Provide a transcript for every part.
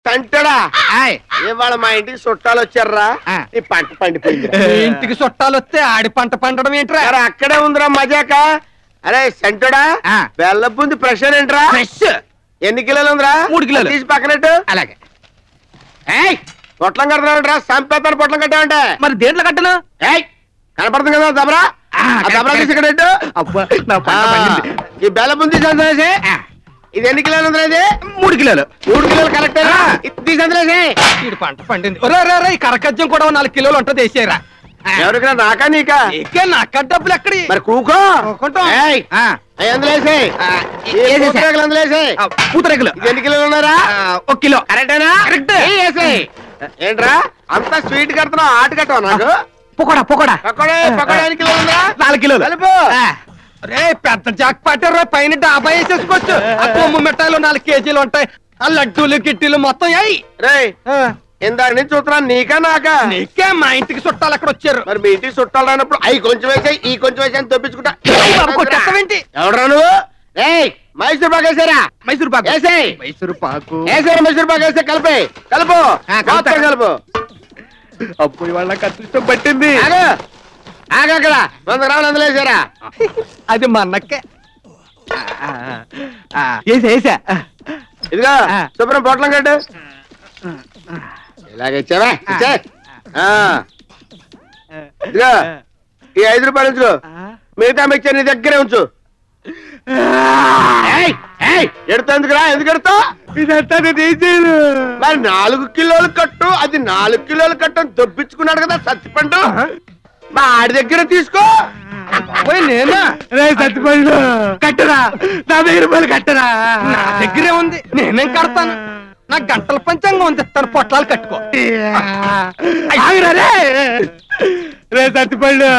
తంటడా ఇవాళ మా ఇంటికి చుట్టాలు వచ్చారా ఈ పంట పండిపోయింది. ఇంటికి చుట్టాలు వస్తే ఆడి పంట పండడం ఏంట్రా? అక్కడే ఉందిరా మజాక. అరే సెంటడా బెల్లం బుంది ప్రెషర్ ఏంట్రా? ఎన్ని కిలోలు ఉందిరా? 3 కిలోలు. తీసి పక్కనట్టు. అలాగే. పొట్లం కడతానంటరా? సంపేతాను పొట్లం కట్టామంటే మరి దేంట్లో కట్టను? కనపడుతుంది కదా దబరా. దబరా తీసి ఇక్కడ ఈ బెల్లం బుంది తీసి ఇది ఎన్ని కిలోలు ఉందిరా? ఇది 3 కిలోలు. 3 కిలోలు కరెక్టేనా? తీసి ఈ పంట పండింది. ఈ కరకజ్జం కూడా 4 కిలోలు ఉంటుంది. వేసేరా. ఎవరికైనా నాకా నీకా? నాక డబ్బులు ఎక్కడి? మరి కూకో పూతరేకులు ఎన్ని కిలోలు ఉన్నారా? 1 కిలో. కరెక్టేనా? కరెక్ట్. ఏంట్రా అంతా స్వీట్ కడుతున్నావు, ఆట కట్టవా నాకు? పొకోడా పొకోడా పకోడా ఎన్ని కిలోలు ఉందా? 4 కిలోలు. కలుపు. రే పెద్ద జాక్ పట్టారు. పైన డాబా వేసేసుకోవచ్చు. ఆ కొమ్ము మిఠాయిలు 4 కేజీలు ఉంటాయి. ఆ లడ్డూలు గిట్టీలు మొత్తం అయ్యి. రే ఇందాక నుంచి చూస్తున్నాను, నీకా నాకా? నీకే. మా ఇంటికి చుట్టాలు అక్కడ వచ్చారు. మరి మీ ఇంటికి చుట్టాలు రానప్పుడు అవి కొంచెం వేసాయి ఈ కొంచెం వేసాయి అని తప్పించుకుంటా. ఎవడరా నువ్వు? మైసూర్ పాకు వేసారా? మైసూర్ పాకు వేసాయి. మైసూర్ పాకు వేసారా? మైసూర్ పాకు వేస్తే కలిపి కలుపు కలుపు. అప్పుడు వాళ్ళ కష్టం పట్టింది. ఆగక్కడ 100 గ్రాములు అందులో వేసారా? అది మా అన్నక్కే. వేసా ఇదిగో శుభ్రం పొట్లం కట్టు. ఇలాగచ్చావా? ఇదిగో ఈ 5 రూపాయలు ఉంచుకో. మిగతా మిక్చర్ నీ దగ్గరే ఉంచు. ఎడుతుందిరా? ఎందుకు ఎడతావు? ఇదంతా నేను మరి 4 కిలోలు కట్టు. అది 4 కిలోలు కట్టు అని దొబ్బించుకున్నాడు కదా సత్తిపండు. మా ఆడి దగ్గర తీసుకో. నేనా? సత్తిపండు కట్టరా? 1000 రూపాయలు కట్టరా? నా దగ్గరే ఉంది. నేనేం కడతాను? నా గంటల పంచాంగం ఉంది. తన పొట్లాలు కట్టుకో. రే సత్తిపండు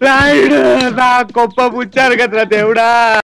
రాయుడు నా గొప్ప పుచ్చారు కదరా దేవుడా.